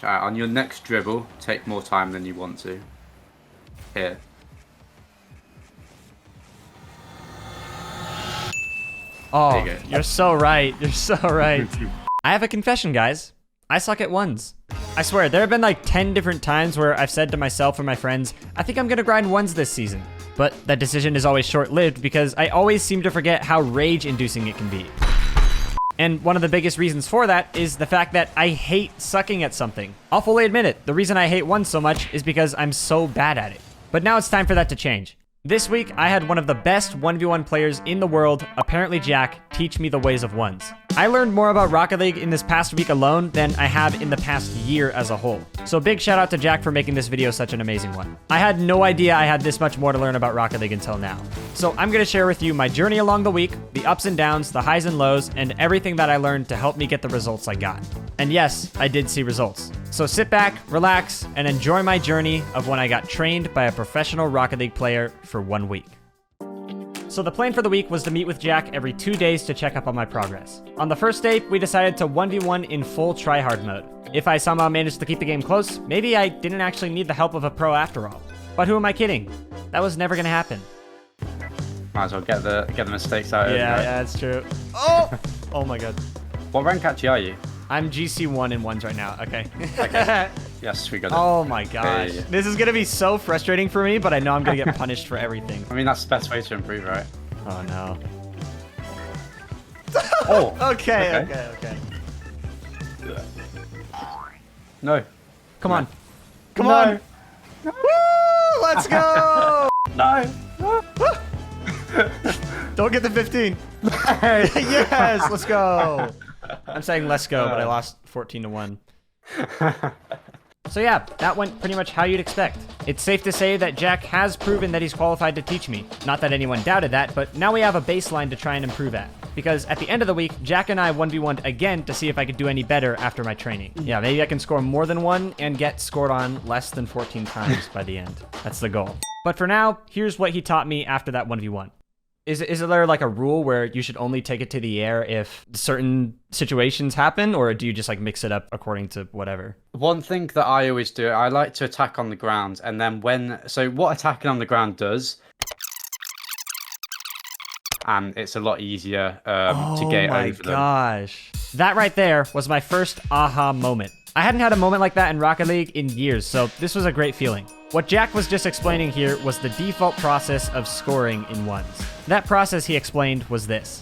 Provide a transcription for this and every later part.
much. On your next dribble, take more time than you want to. Here. Oh, you're so right. You're so right. I have a confession, guys. I suck at ones. I swear, there have been like 10 different times where I've said to myself or my friends, I think I'm gonna grind ones this season. But that decision is always short-lived because I always seem to forget how rage-inducing it can be. And one of the biggest reasons for that is the fact that I hate sucking at something. I'll fully admit it, the reason I hate ones so much is because I'm so bad at it. But now it's time for that to change. This week, I had one of the best 1v1 players in the world, ApparentlyJack, teach me the ways of ones. I learned more about Rocket League in this past week alone than I have in the past year as a whole. So big shout out to Jack for making this video such an amazing one. I had no idea I had this much more to learn about Rocket League until now. So I'm gonna share with you my journey along the week, the ups and downs, the highs and lows, and everything that I learned to help me get the results I got. And yes, I did see results. So sit back, relax, and enjoy my journey of when I got trained by a professional Rocket League player for 1 week. So the plan for the week was to meet with Jack every 2 days to check up on my progress. On the first day, we decided to 1v1 in full tryhard mode. If I somehow managed to keep the game close, maybe I didn't actually need the help of a pro after all. But who am I kidding? That was never gonna happen. Might as well get the mistakes out of it. Yeah, that's true. Oh! Oh my god. What rank actually are you? I'm GC1 in ones right now, okay. Okay. Yes, we got it. Oh my gosh. Yeah. This is gonna be so frustrating for me, but I know I'm gonna get punished for everything. I mean, that's the best way to improve, right? Oh no. Oh! Okay. No. Come on. Come on! Woo! Let's go! No! Don't get the 15. Yes, let's go. I'm saying let's go, but I lost 14-1. So yeah, that went pretty much how you'd expect. It's safe to say that Jack has proven that he's qualified to teach me. Not that anyone doubted that, but now we have a baseline to try and improve at. Because at the end of the week, Jack and I 1v1'd again to see if I could do any better after my training. Yeah, maybe I can score more than one and get scored on less than 14 times by the end. That's the goal. But for now, here's what he taught me after that 1v1. Is there like a rule where you should only take it to the air if certain situations happen, or do you just like mix it up according to whatever? One thing that I always do, I like to attack on the ground, and then so what attacking on the ground does, and it's a lot easier to get over them. Oh my gosh. That right there was my first aha moment. I hadn't had a moment like that in Rocket League in years, so this was a great feeling. What Jack was just explaining here was the default process of scoring in ones. That process, he explained, was this.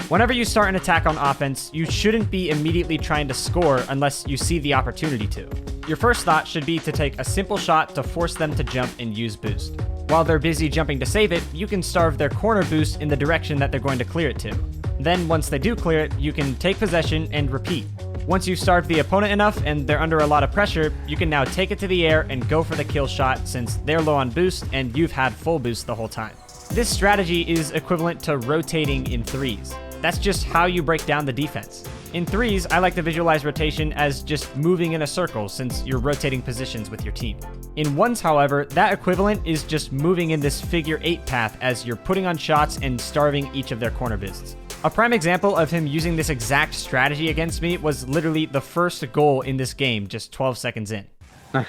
Whenever you start an attack on offense, you shouldn't be immediately trying to score unless you see the opportunity to. Your first thought should be to take a simple shot to force them to jump and use boost. While they're busy jumping to save it, you can starve their corner boost in the direction that they're going to clear it to. Then, once they do clear it, you can take possession and repeat. Once you've starved the opponent enough and they're under a lot of pressure, you can now take it to the air and go for the kill shot since they're low on boost and you've had full boost the whole time. This strategy is equivalent to rotating in threes. That's just how you break down the defense. In threes, I like to visualize rotation as just moving in a circle since you're rotating positions with your team. In ones, however, that equivalent is just moving in this figure 8 path as you're putting on shots and starving each of their corner boosts. A prime example of him using this exact strategy against me was literally the first goal in this game just 12 seconds in. Might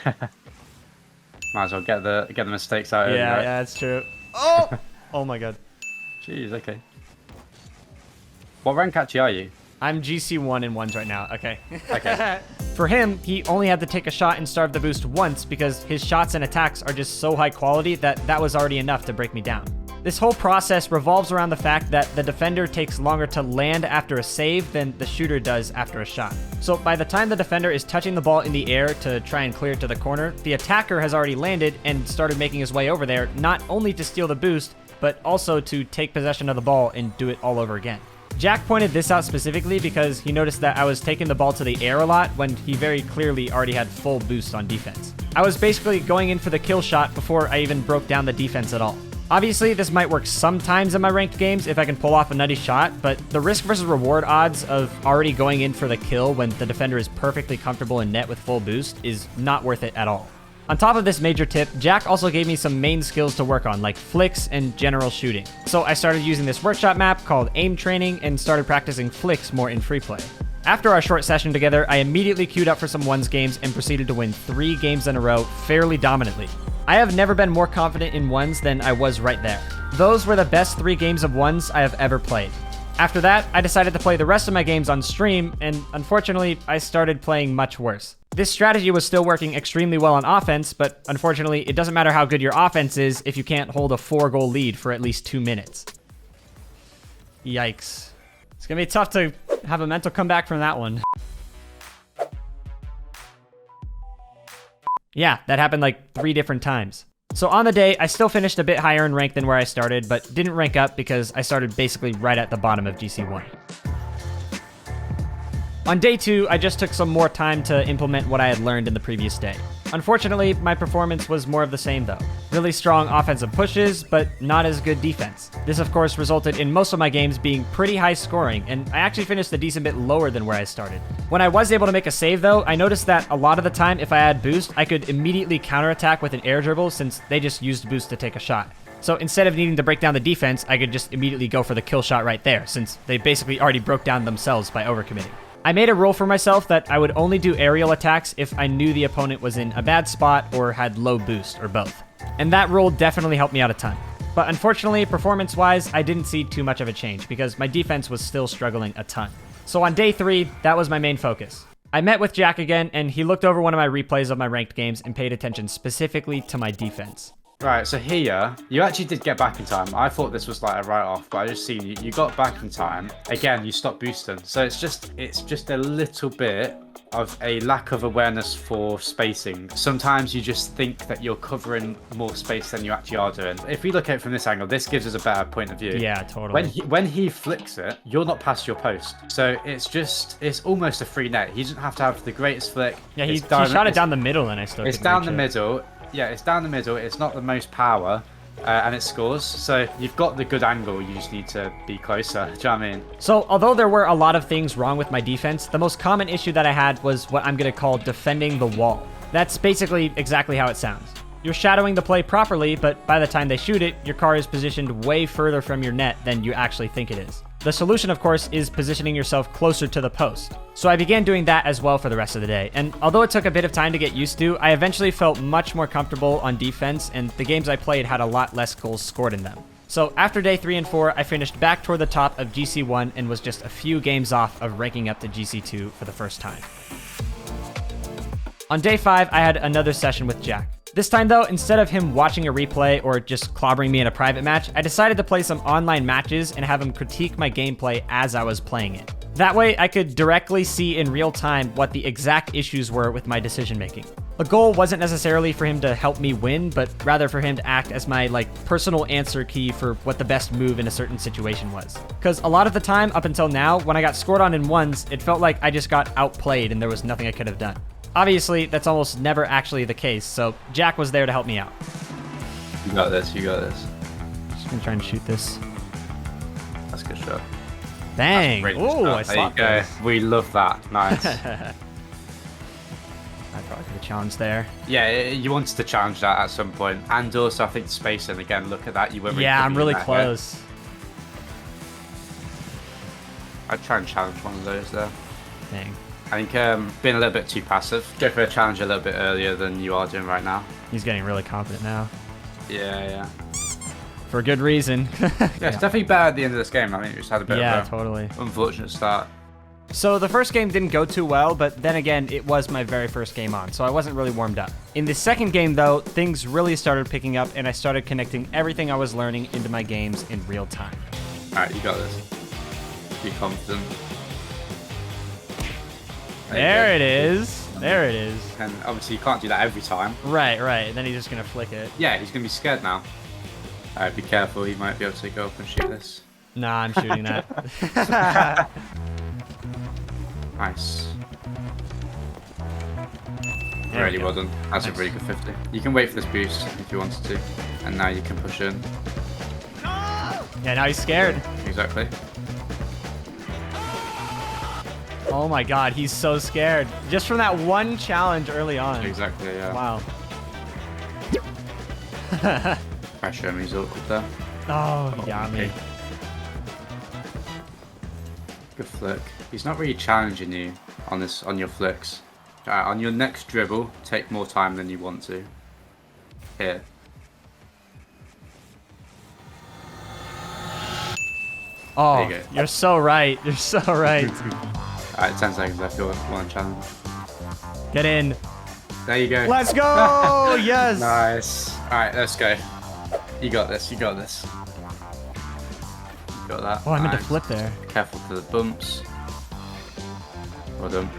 as well get the mistakes out of it. Yeah, right? yeah, that's true. Oh! Oh my god. Jeez, okay. What rank actually are you? I'm GC1 in ones right now, okay. Okay. For him, he only had to take a shot and starve the boost once because his shots and attacks are just so high quality that was already enough to break me down. This whole process revolves around the fact that the defender takes longer to land after a save than the shooter does after a shot. So by the time the defender is touching the ball in the air to try and clear it to the corner, the attacker has already landed and started making his way over there, not only to steal the boost, but also to take possession of the ball and do it all over again. Jack pointed this out specifically because he noticed that I was taking the ball to the air a lot when he very clearly already had full boost on defense. I was basically going in for the kill shot before I even broke down the defense at all. Obviously, this might work sometimes in my ranked games if I can pull off a nutty shot, but the risk versus reward odds of already going in for the kill when the defender is perfectly comfortable in net with full boost is not worth it at all. On top of this major tip, Jack also gave me some main skills to work on, like flicks and general shooting. So I started using this workshop map called aim training and started practicing flicks more in free play. After our short session together, I immediately queued up for some ones games and proceeded to win 3 games in a row fairly dominantly. I have never been more confident in ones than I was right there. Those were the best 3 games of ones I have ever played. After that, I decided to play the rest of my games on stream, and unfortunately, I started playing much worse. This strategy was still working extremely well on offense, but unfortunately, it doesn't matter how good your offense is if you can't hold a 4-goal lead for at least 2 minutes. Yikes. It's gonna be tough to have a mental comeback from that one. Yeah, that happened like 3 different times. So on the day, I still finished a bit higher in rank than where I started, but didn't rank up because I started basically right at the bottom of GC1. On day 2, I just took some more time to implement what I had learned in the previous day. Unfortunately, my performance was more of the same though. Really strong offensive pushes, but not as good defense. This of course resulted in most of my games being pretty high scoring, and I actually finished a decent bit lower than where I started. When I was able to make a save though, I noticed that a lot of the time if I had boost, I could immediately counterattack with an air dribble since they just used boost to take a shot. So instead of needing to break down the defense, I could just immediately go for the kill shot right there, since they basically already broke down themselves by overcommitting. I made a rule for myself that I would only do aerial attacks if I knew the opponent was in a bad spot or had low boost, or both. And that rule definitely helped me out a ton. But unfortunately, performance-wise, I didn't see too much of a change because my defense was still struggling a ton. So on day 3, that was my main focus. I met with Jack again, and he looked over one of my replays of my ranked games and paid attention specifically to my defense. Right, so here, you actually did get back in time. I thought this was like a write-off, but I just seen you got back in time. Again, you stopped boosting. So it's just a little bit of a lack of awareness for spacing. Sometimes you just think that you're covering more space than you actually are doing. If we look at it from this angle, this gives us a better point of view. Yeah, totally. When he flicks it, you're not past your post. So it's almost a free net. He doesn't have to have the greatest flick. Yeah, he shot it down the middle and I still It's down the middle. Yeah, it's down the middle. It's not the most power, and it scores. So you've got the good angle. You just need to be closer. Do you know what I mean? So although there were a lot of things wrong with my defense, the most common issue that I had was what I'm going to call defending the wall. That's basically exactly how it sounds. You're shadowing the play properly, but by the time they shoot it, your car is positioned way further from your net than you actually think it is. The solution, of course, is positioning yourself closer to the post. So I began doing that as well for the rest of the day, and although it took a bit of time to get used to, I eventually felt much more comfortable on defense, and the games I played had a lot less goals scored in them. So after day 3 and 4, I finished back toward the top of GC1 and was just a few games off of ranking up to GC2 for the first time. On day 5, I had another session with Jack. This time though, instead of him watching a replay or just clobbering me in a private match, I decided to play some online matches and have him critique my gameplay as I was playing it. That way, I could directly see in real time what the exact issues were with my decision making. The goal wasn't necessarily for him to help me win, but rather for him to act as my personal answer key for what the best move in a certain situation was. Because a lot of the time, up until now, when I got scored on in ones, it felt like I just got outplayed and there was nothing I could have done. Obviously, that's almost never actually the case, so Jack was there to help me out. You got this, you got this. Just gonna try and shoot this. That's a good shot. Bang! Ooh, I There you slapped go. those. We love that. Nice. I probably could have challenged there. Yeah, you wanted to challenge that at some point. And also, I think spacing, again, look at that. You were Yeah, I'm really close. I'd try and challenge one of those there. Dang. I think being a little bit too passive. Go for a challenge a little bit earlier than you are doing right now. He's getting really confident now. Yeah. For good reason. Yeah, it's definitely better at the end of this game. I think we just had a bit of a totally. unfortunate start. So the first game didn't go too well, but then again, it was my very first game on, so I wasn't really warmed up. In the second game though, things really started picking up and I started connecting everything I was learning into my games in real time. Alright, you got this. Be confident. There it is. There it is. And obviously, you can't do that every time. Right. Then he's just gonna flick it. Yeah, he's going to be scared now. Alright, be careful, he might be able to go up and shoot this. Nah, I'm shooting that. Nice. Really well done. That's Nice. a really good 50. You can wait for this boost if you wanted to. And now you can push in. Yeah, now he's scared. Exactly. Oh my god, he's so scared. Just from that one challenge early on. Exactly, yeah. Wow. Pressure him, he's awkward there. Oh, he got me. Good flick. He's not really challenging you on your flicks. Alright, on your next dribble, take more time than you want to. Here. Oh, There you go. you're so right. You're so right. Alright, 10 seconds left. Your one challenge. Get in. There you go. Let's go. Yes. Nice. Alright, let's go. You got this. You got this. You got that. Oh, I meant to Nice. flip there. Careful for the bumps. Well done.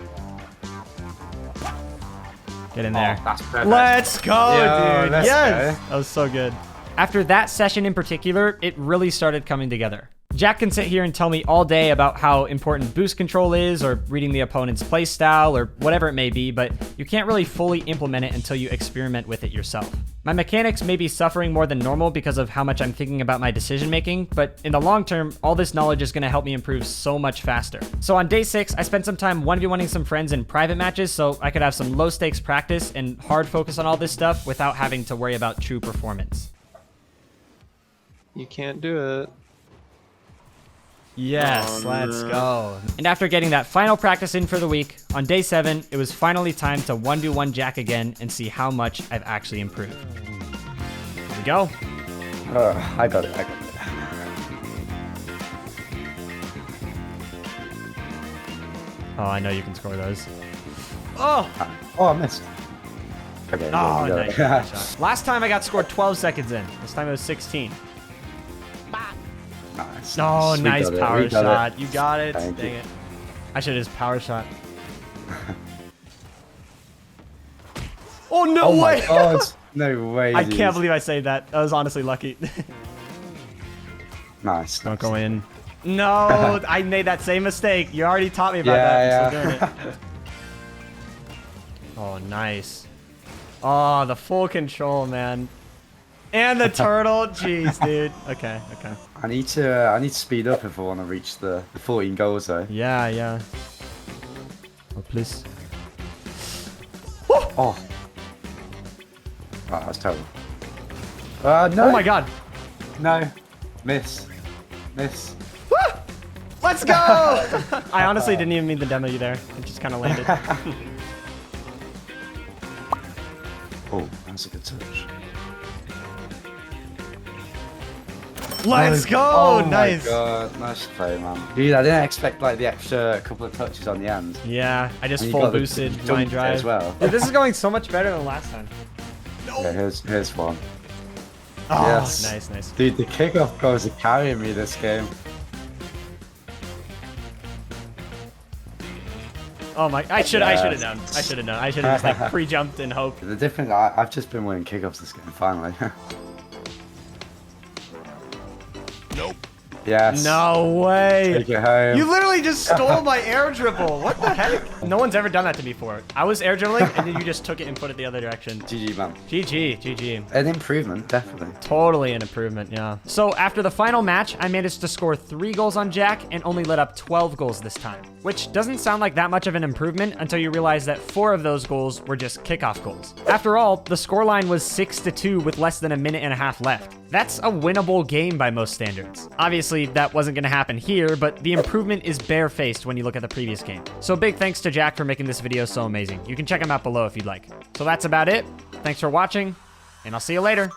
Get in there. Oh, that's perfect. Let's go, Yo, dude. let's Yes. go. That was so good. After that session in particular, it really started coming together. Jack can sit here and tell me all day about how important boost control is, or reading the opponent's playstyle, or whatever it may be, but you can't really fully implement it until you experiment with it yourself. My mechanics may be suffering more than normal because of how much I'm thinking about my decision making, but in the long term, all this knowledge is going to help me improve so much faster. So on day 6, I spent some time 1v1ing some friends in private matches so I could have some low stakes practice and hard focus on all this stuff without having to worry about true performance. You can't do it. Yes, Oh, let's no. go. And after getting that final practice in for the week, on day 7, it was finally time to 1v1 Jack again and see how much I've actually improved. Here we go. Oh, I got it. Oh, I know you can score those. Oh! Oh, I missed. Okay. yeah, Oh, you got nice, it. nice shot. Last time I got scored 12 seconds in. This time it was 16. Nice. Oh, We nice got it, power we got shot. it. You got it. Thank Dang you. it. I should have just power shot. Oh, no Oh way! my god. No way. I dude. can't believe I saved that. That was honestly lucky. Nice. Don't nice. go in. No, I made that same mistake. You already taught me about that. I'm still doing it. Oh, nice. Oh, the full control, man. And the turtle. Jeez, dude. Okay, okay. I need to speed up if I want to reach the 14 goals though. Yeah, yeah. Oh, please. Oh. Oh, that's terrible. No. Oh my god. No. Miss. Miss. Let's go! I honestly didn't even mean to demo you there. It just kind of landed. Oh, that's a good touch. Let's go! Oh Nice. my god, nice play, man. Dude, I didn't expect like the extra couple of touches on the end. Yeah, I just And you full got the boosted jump line as drive. well. Dude, this is going so much better than last time. Yeah, here's one. Oh, Yes. nice, nice. Dude, the kickoff goals are carrying me this game. Oh my! I should have Yes. known. I should have known. I should have just like pre-jumped and hoped. The difference, I've just been winning kickoffs this game, finally. Nope. Yes. No way! Take it home. You literally just stole my air dribble. What the heck? No one's ever done that to me before. I was air dribbling and then you just took it and put it the other direction. GG, man. GG, GG. An improvement, definitely. Totally an improvement, yeah. So after the final match, I managed to score 3 goals on Jack and only let up 12 goals this time, which doesn't sound like that much of an improvement until you realize that 4 of those goals were just kickoff goals. After all, the scoreline was 6-2 with less than a minute and a half left. That's a winnable game by most standards. Obviously, that wasn't gonna happen here, but the improvement is barefaced when you look at the previous game. So big thanks to Jack for making this video so amazing. You can check him out below if you'd like. So that's about it. Thanks for watching, and I'll see you later.